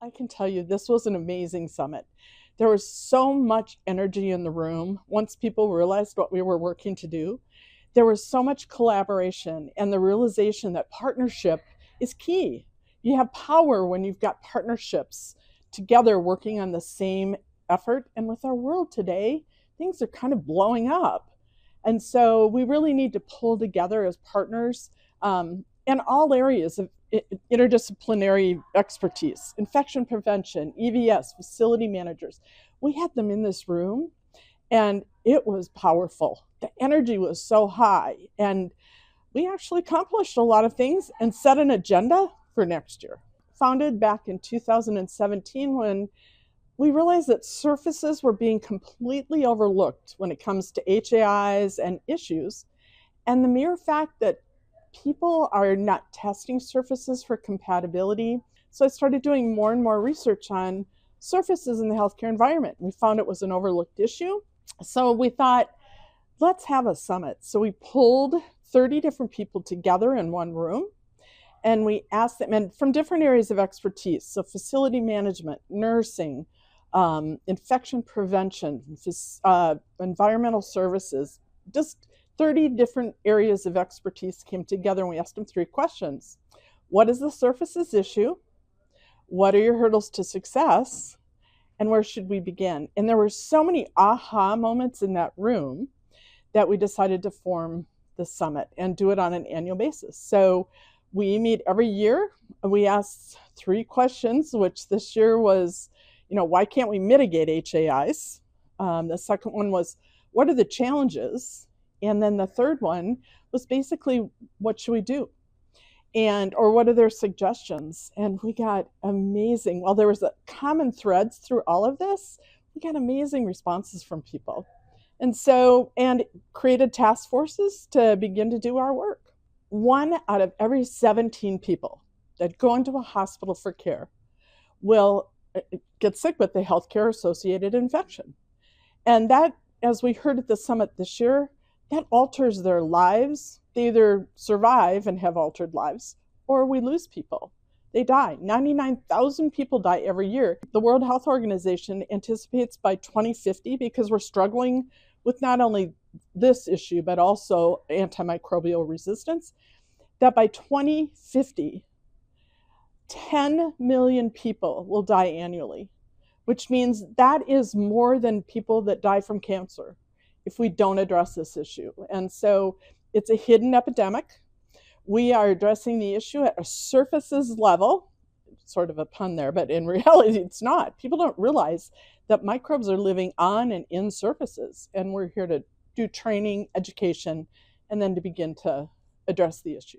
I can tell you this was an amazing summit. There was so much energy in the room once people realized what we were working to do. There was so much collaboration and the realization that partnership is key. You have power when you've got partnerships together working on the same effort. And with our world today, things are kind of blowing up. And so we really need to pull together as partners in all areas of interdisciplinary expertise, infection prevention, EVS, facility managers. We had them in this room and it was powerful. The energy was so high and we actually accomplished a lot of things and set an agenda for next year. Founded back in 2017 when we realized that surfaces were being completely overlooked when it comes to HAIs and issues. And the mere fact that people are not testing surfaces for compatibility. So I started doing more and more research on surfaces in the healthcare environment. We found it was an overlooked issue. So we thought, let's have a summit. So we pulled 30 different people together in one room and we asked them, and from different areas of expertise, so facility management, nursing, infection prevention, environmental services, just 30 different areas of expertise came together and we asked them 3 questions. What is the surfaces issue? What are your hurdles to success? And where should we begin? And there were so many aha moments in that room that we decided to form the summit and do it on an annual basis. So we meet every year. We asked 3 questions, which this year was, why can't we mitigate HAIs? The second one was, what are the challenges? And then the third one was basically, what should we do? Or what are their suggestions? And we got amazing, well, there was a common threads through all of this. We got amazing responses from people. And created task forces to begin to do our work. 1 out of every 17 people that go into a hospital for care will get sick with the healthcare associated infection. And that, as we heard at the summit this year, that alters their lives. They either survive and have altered lives, or we lose people. They die. 99,000 people die every year. The World Health Organization anticipates by 2050, because we're struggling with not only this issue, but also antimicrobial resistance, that by 2050, 10 million people will die annually, which means that is more than people that die from cancer if we don't address this issue. And so it's a hidden epidemic. We are addressing the issue at a surfaces level, sort of a pun there, but in reality it's not. People don't realize that microbes are living on and in surfaces, and we're here to do training, education, and then to begin to address the issue.